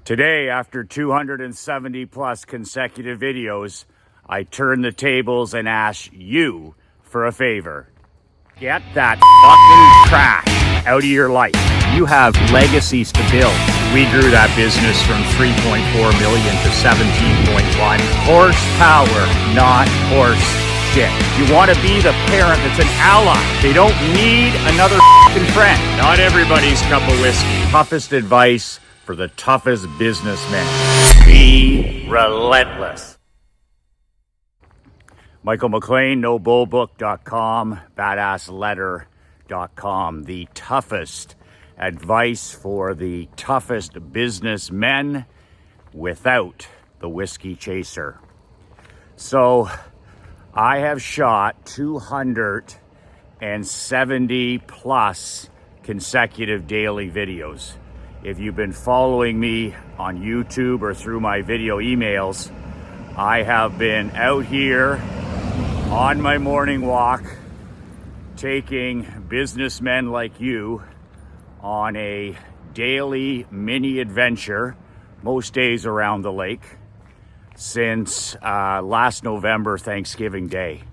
Today, after 270 plus consecutive videos, I turn the tables and ask you for a favor. Get that fucking trash out of your life. You have legacies to build. We grew that business from 3.4 million to 17.1. Horsepower, not horse shit. You want to be the parent that's an ally. They don't need another fucking friend. Not everybody's cup of whiskey. Toughest advice for the toughest businessmen. Be relentless. Michael McLean, nobullbook.com, badassletter.com. The toughest advice for the toughest businessmen without the whiskey chaser. So I have shot 270 plus consecutive daily videos. If you've been following me on YouTube or through my video emails, I have been out here on my morning walk, taking businessmen like you on a daily mini adventure, most days around the lake, since last November, Thanksgiving Day.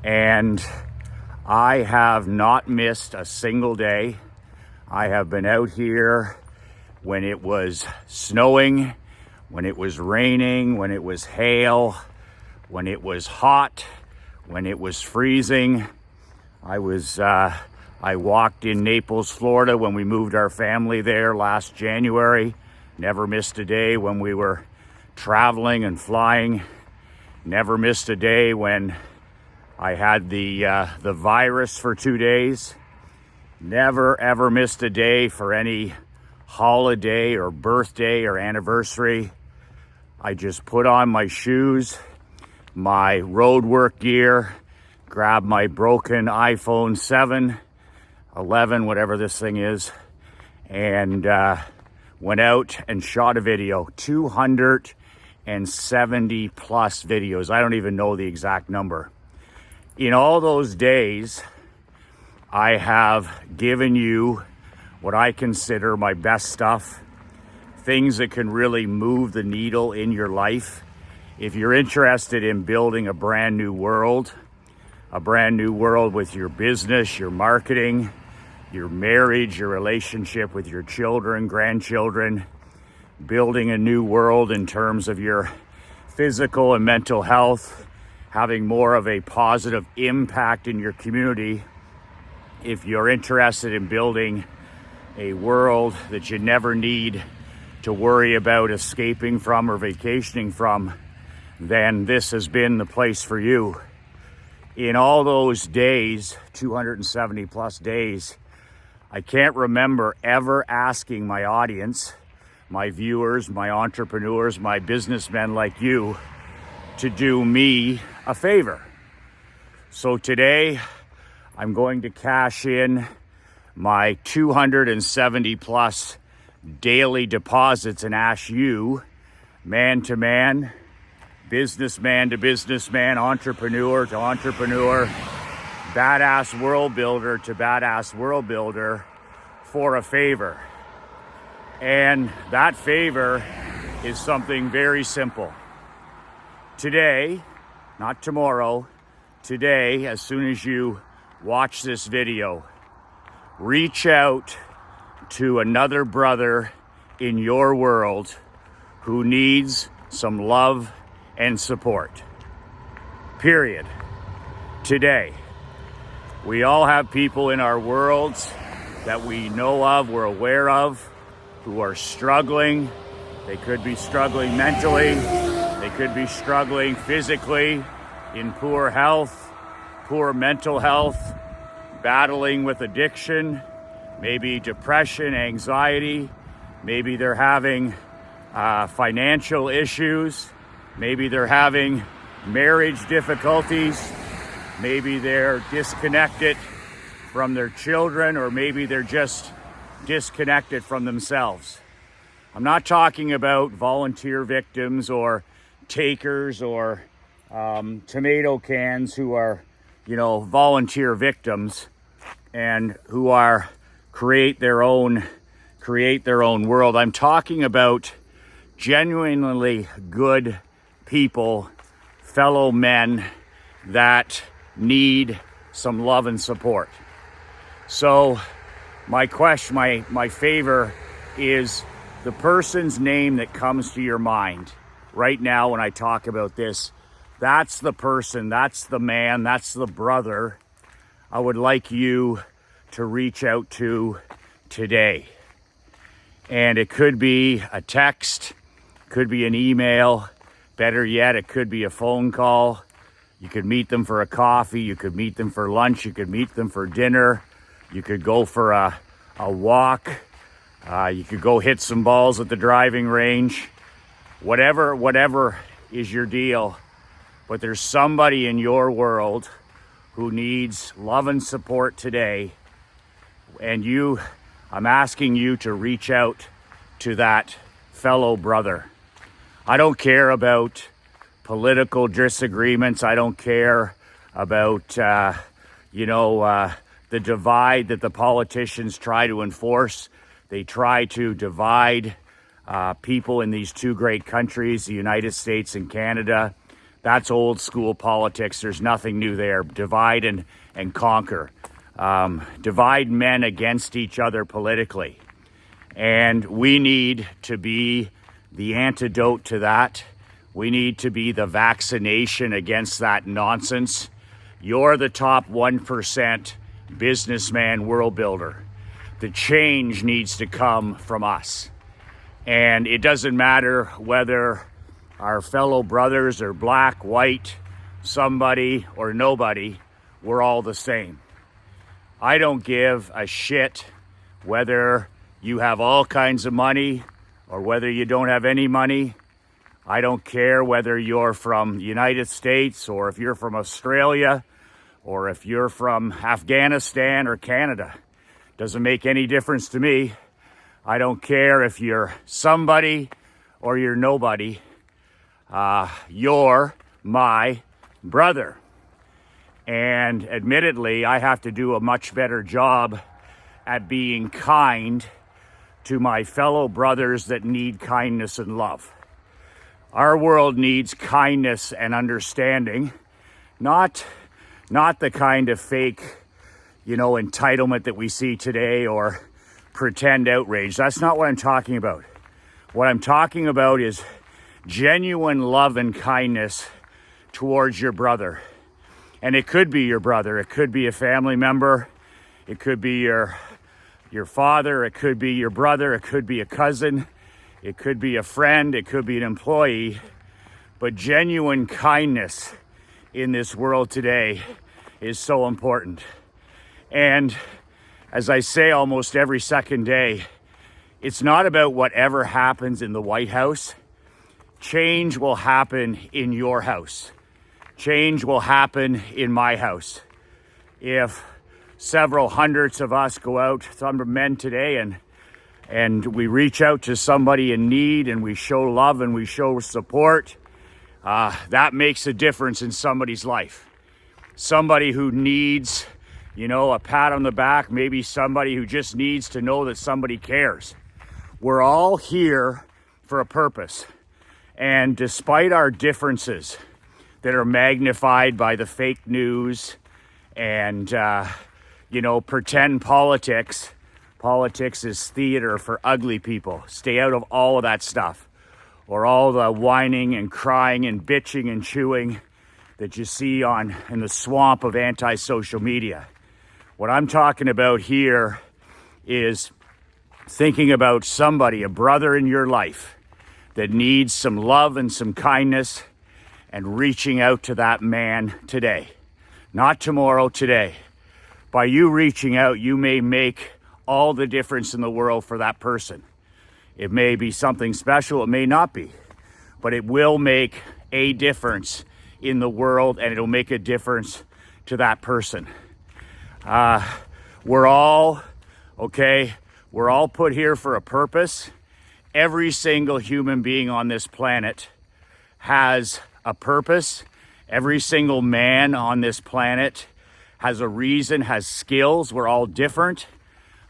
And I have not missed a single day. I have been out here when it was snowing, when it was raining, when it was hail, when it was hot, when it was freezing. I walked in Naples, Florida when we moved our family there last January. Never missed a day when we were traveling and flying. Never missed a day when I had the virus for 2 days. Never ever missed a day for any holiday or birthday or anniversary. I just put on my shoes, my road work gear, grabbed my broken iPhone 7, 11, whatever this thing is, and went out and shot a video. 270 plus videos. I don't even know the exact number. In all those days, I have given you what I consider my best stuff, things that can really move the needle in your life. If you're interested in building a brand new world with your business, your marketing, your marriage, your relationship with your children, grandchildren, building a new world in terms of your physical and mental health, having more of a positive impact in your community. If you're interested in building a world that you never need to worry about escaping from or vacationing from, then this has been the place for you. In all those days, 270 plus days, I can't remember ever asking my audience, my viewers, my entrepreneurs, my businessmen like you, to do me a favor. So today, I'm going to cash in my 270 plus daily deposits and ask you, man to man, businessman to businessman, entrepreneur to entrepreneur, badass world builder to badass world builder, for a favor. And that favor is something very simple. Today, not tomorrow, today, as soon as you watch this video, reach out to another brother in your world who needs some love and support. Period. Today. We all have people in our worlds that we know of, we're aware of, who are struggling. They could be struggling mentally. They could be struggling physically, in poor health, poor mental health, battling with addiction, maybe depression, anxiety. Maybe they're having financial issues. Maybe they're having marriage difficulties. Maybe they're disconnected from their children, or maybe they're just disconnected from themselves. I'm not talking about volunteer victims or takers or tomato cans who are, volunteer victims and who create their own create their own world. I'm talking about genuinely good people, fellow men that need some love and support. So my question, my favor is the person's name that comes to your mind right now when I talk about this. That's the person, that's the man, that's the brother I would like you to reach out to today. And it could be a text, could be an email, better yet, it could be a phone call. You could meet them for a coffee, you could meet them for lunch, you could meet them for dinner, you could go for a walk, you could go hit some balls at the driving range, whatever is your deal. But there's somebody in your world who needs love and support today, and I'm asking you to reach out to that fellow brother. I don't care about political disagreements. I don't care about, the divide that the politicians try to enforce. They try to divide people in these two great countries, the United States and Canada. That's old school politics. There's nothing new there. Divide and conquer. Divide men against each other politically. And we need to be the antidote to that. We need to be the vaccination against that nonsense. You're the top 1% businessman world builder. The change needs to come from us. And it doesn't matter whether our fellow brothers are black, white, somebody or nobody, we're all the same. I don't give a shit whether you have all kinds of money or whether you don't have any money. I don't care whether you're from the United States or if you're from Australia or if you're from Afghanistan or Canada. Doesn't make any difference to me. I don't care if you're somebody or you're nobody. You're my brother. And admittedly, I have to do a much better job at being kind to my fellow brothers that need kindness and love. Our world needs kindness and understanding, not the kind of fake, entitlement that we see today or pretend outrage. That's not what I'm talking about. What I'm talking about is genuine love and kindness towards your brother. And it could be your brother, it could be a family member, it could be your father, it could be your brother, it could be a cousin, it could be a friend, it could be an employee. But genuine kindness in this world today is so important. And as I say almost every second day, it's not about whatever happens in the White House. Change will happen in your house. Change will happen in my house. If several hundreds of us go out, some men today, and we reach out to somebody in need and we show love and we show support, that makes a difference in somebody's life. Somebody who needs, a pat on the back, maybe somebody who just needs to know that somebody cares. We're all here for a purpose. And despite our differences that are magnified by the fake news and, pretend politics, politics is theater for ugly people. Stay out of all of that stuff, or all the whining and crying and bitching and chewing that you see in the swamp of anti-social media. What I'm talking about here is thinking about somebody, a brother in your life, that needs some love and some kindness, and reaching out to that man today. Not tomorrow, today. By you reaching out, you may make all the difference in the world for that person. It may be something special, it may not be, but it will make a difference in the world, and it'll make a difference to that person. We're all put here for a purpose. Every single human being on this planet has a purpose. Every single man on this planet has a reason, has skills. We're all different.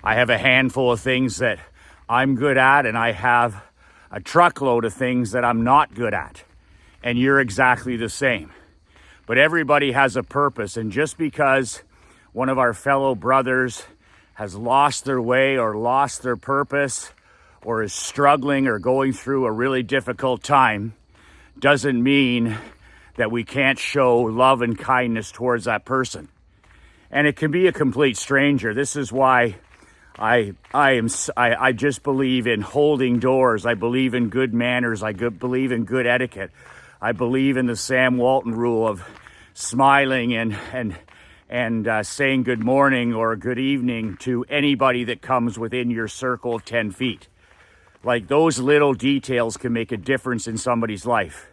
I have a handful of things that I'm good at, and I have a truckload of things that I'm not good at. And you're exactly the same. But everybody has a purpose, and just because one of our fellow brothers has lost their way or lost their purpose or is struggling or going through a really difficult time doesn't mean that we can't show love and kindness towards that person. And it can be a complete stranger. This is why I just believe in holding doors. I believe in good manners. I believe in good etiquette. I believe in the Sam Walton rule of smiling and saying good morning or good evening to anybody that comes within your circle of 10 feet. Like, those little details can make a difference in somebody's life.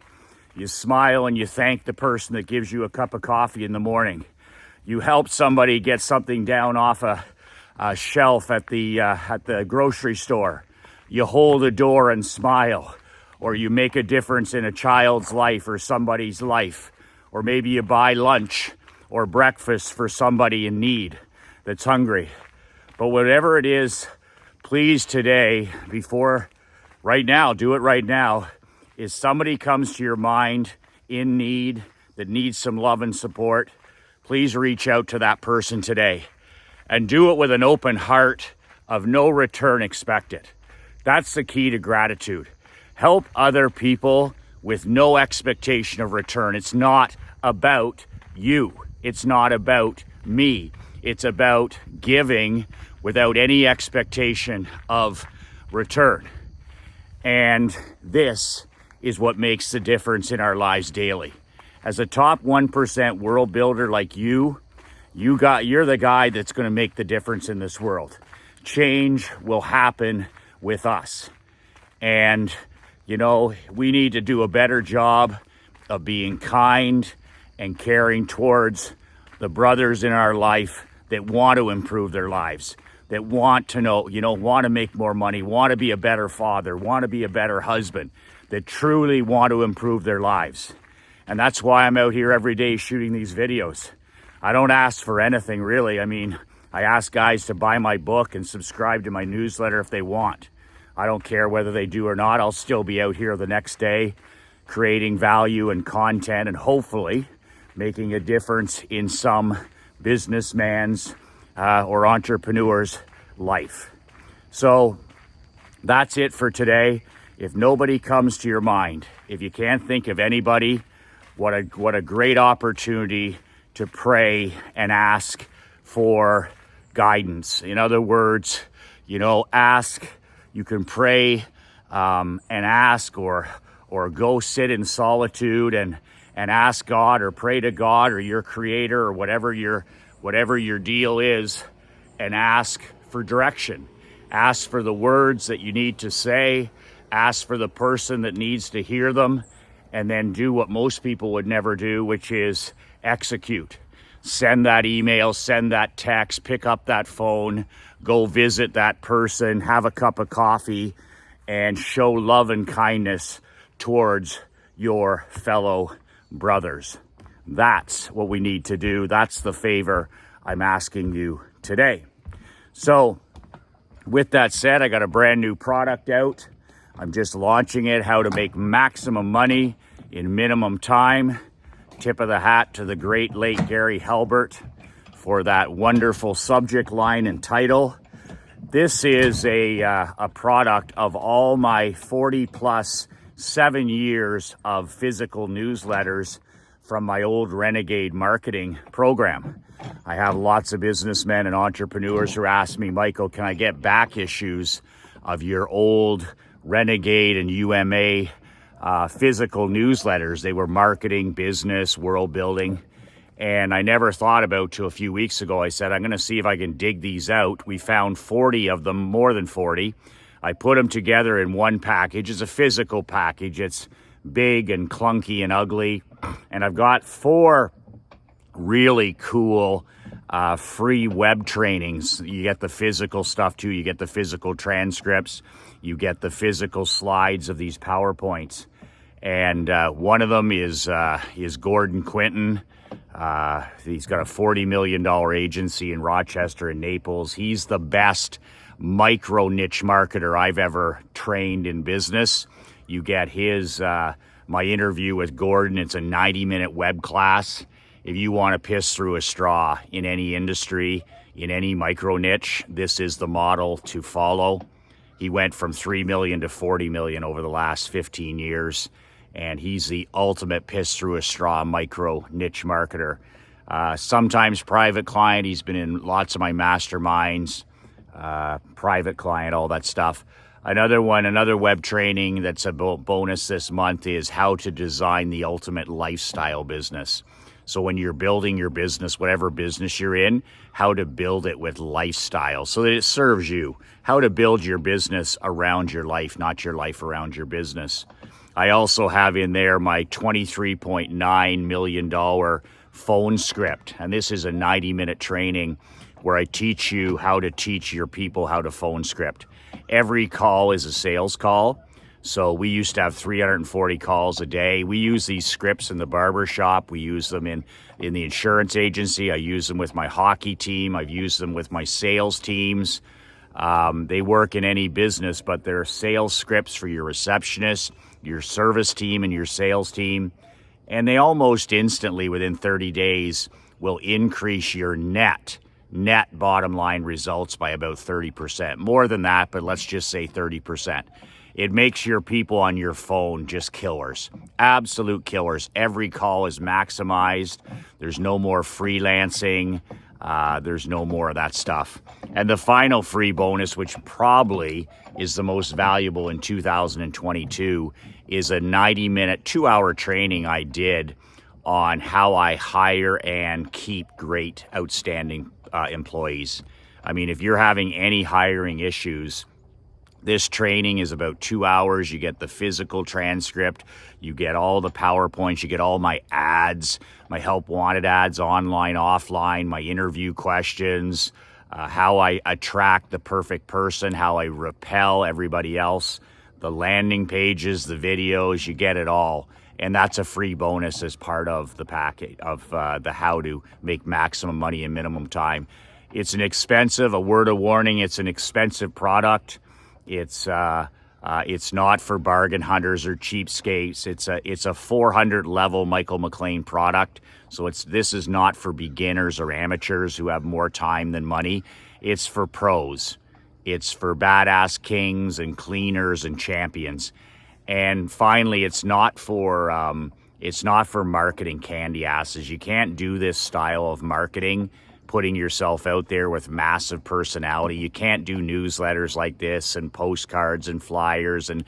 You smile and you thank the person that gives you a cup of coffee in the morning. You help somebody get something down off a shelf at the grocery store. You hold a door and smile, or you make a difference in a child's life or somebody's life, or maybe you buy lunch or breakfast for somebody in need that's hungry. But whatever it is, please today, right now, do it right now, is somebody comes to your mind in need that needs some love and support, please reach out to that person today. And do it with an open heart of no return expected. That's the key to gratitude. Help other people with no expectation of return. It's not about you. It's not about me. It's about giving without any expectation of return. And this is what makes the difference in our lives daily. As a top 1% world builder like you're the guy that's going to make the difference in this world. Change will happen with us. And, we need to do a better job of being kind and caring towards the brothers in our life that want to improve their lives, that want to want to make more money, want to be a better father, want to be a better husband, that truly want to improve their lives. And that's why I'm out here every day shooting these videos. I don't ask for anything, really. I mean, I ask guys to buy my book and subscribe to my newsletter if they want. I don't care whether they do or not. I'll still be out here the next day creating value and content and hopefully making a difference in some businessman's or entrepreneur's life. So that's it for today. If nobody comes to your mind, if you can't think of anybody, what a great opportunity to pray and ask for guidance. In other words, ask. You can pray and ask, or go sit in solitude and ask God, or pray to God or your creator or whatever your deal is, and ask for direction. Ask for the words that you need to say. Ask for the person that needs to hear them, and then do what most people would never do, which is execute. Send that email, send that text, pick up that phone, go visit that person, have a cup of coffee, and show love and kindness towards your fellow brothers. That's what we need to do. That's the favor I'm asking you today. So with that said, I got a brand new product out. I'm just launching it, how to make maximum money in minimum time. Tip of the hat to the great late Gary Halbert for that wonderful subject line and title. This is a product of all my 40 plus 7 years of physical newsletters from my old Renegade marketing program. I have lots of businessmen and entrepreneurs who ask me, Michael, can I get back issues of your old Renegade and UMA physical newsletters? They were marketing, business, world building. And I never thought about till a few weeks ago. I said, I'm going to see if I can dig these out. We found 40 of them, more than 40. I put them together in one package. It's a physical package. It's big and clunky and ugly. And I've got 4 really cool free web trainings. You get the physical stuff too. You get the physical transcripts. You get the physical slides of these PowerPoints. And one of them is Gordon Quinton. He's got a $40 million agency in Rochester and Naples. He's the best micro niche marketer I've ever trained in business. You get his, my interview with Gordon. It's a 90-minute web class. If you want to piss through a straw in any industry, in any micro niche, this is the model to follow. He went from 3 million to 40 million over the last 15 years. And he's the ultimate piss through a straw micro niche marketer. Sometimes private client. He's been in lots of my masterminds, private client, all that stuff. Another web training that's a bonus this month is how to design the ultimate lifestyle business. So when you're building your business, whatever business you're in, how to build it with lifestyle so that it serves you. How to build your business around your life, not your life around your business. I also have in there my $23.9 million phone script. And this is a 90-minute training where I teach you how to teach your people how to phone script. Every call is a sales call. So we used to have 340 calls a day. We use these scripts in the barber shop. We use them in the insurance agency. I use them with my hockey team. I've used them with my sales teams. They work in any business, but they're sales scripts for your receptionist, your service team, and your sales team. And they almost instantly, within 30 days, will increase your net bottom line results by about 30%. More than that, but let's just say 30%. It makes your people on your phone just killers, absolute killers. Every call is maximized. There's no more freelancing. There's no more of that stuff. And the final free bonus, which probably is the most valuable in 2022, is a 90-minute, 2-hour training I did on how I hire and keep great, outstanding employees. I mean, if you're having any hiring issues, this training is about 2 hours. You get the physical transcript. You get all the PowerPoints. You get all my ads, my help wanted ads, online, offline, my interview questions, how I attract the perfect person, how I repel everybody else, the landing pages, the videos, you get it all. And that's a free bonus as part of the package of the how to make maximum money in minimum time. It's an expensive, a word of warning, it's an expensive product. It's not for bargain hunters or cheapskates. It's a 400 level Michael McLean product. So this is not for beginners or amateurs who have more time than money. It's for pros. It's for badass kings and cleaners and champions. And finally, it's not for marketing candy asses. You can't do this style of marketing, putting yourself out there with massive personality. You can't do newsletters like this and postcards and flyers and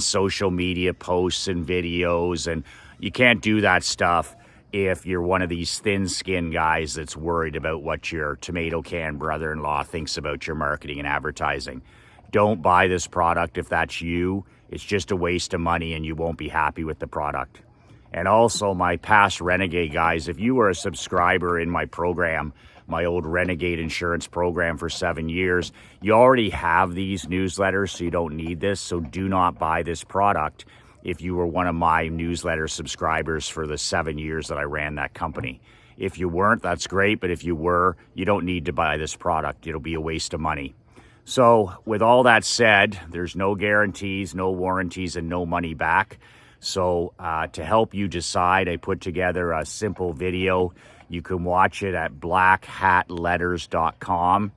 social media posts and videos. And you can't do that stuff if you're one of these thin-skinned guys that's worried about what your tomato can brother-in-law thinks about your marketing and advertising. Don't buy this product if that's you. It's just a waste of money and you won't be happy with the product. And also my past Renegade guys, if you were a subscriber in my program, my old Renegade insurance program for 7 years, you already have these newsletters, so you don't need this. So do not buy this product if you were one of my newsletter subscribers for the 7 years that I ran that company. If you weren't, that's great. But if you were, you don't need to buy this product. It'll be a waste of money. So with all that said, there's no guarantees, no warranties, and no money back. So to help you decide, I put together a simple video. You can watch it at blackhatletters.com.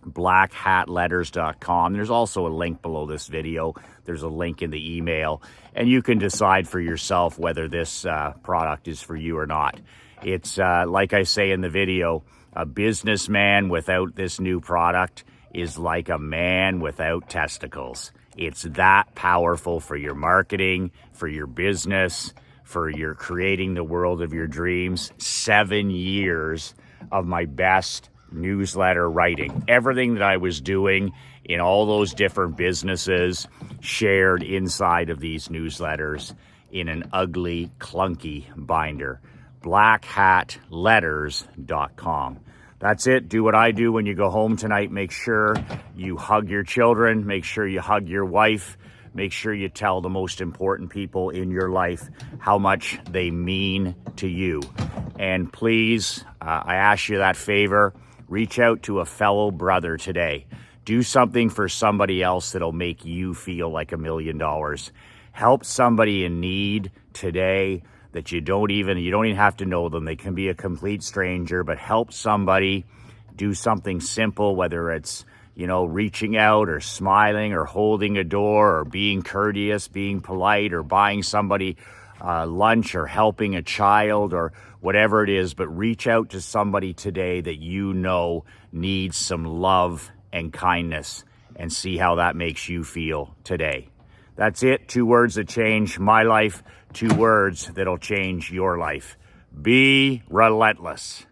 blackhatletters.com. There's also a link below this video. There's a link in the email. And you can decide for yourself whether this product is for you or not. It's like I say in the video, a businessman without this new product is like a man without testicles. It's that powerful for your marketing, for your business, for your creating the world of your dreams. 7 years of my best newsletter writing. Everything that I was doing in all those different businesses shared inside of these newsletters in an ugly, clunky binder. blackhatletters.com. That's it. Do what I do when you go home tonight. Make sure you hug your children. Make sure you hug your wife. Make sure you tell the most important people in your life how much they mean to you. And please, I ask you that favor, reach out to a fellow brother today. Do something for somebody else that'll make you feel like $1 million. Help somebody in need today that you don't even have to know them. They can be a complete stranger, but help somebody. Do something simple, whether it's, reaching out or smiling or holding a door or being courteous, being polite, or buying somebody lunch or helping a child or whatever it is. But reach out to somebody today that needs some love and kindness, and see how that makes you feel today. That's it. 2 words that change my life. 2 words that'll change your life. Be relentless.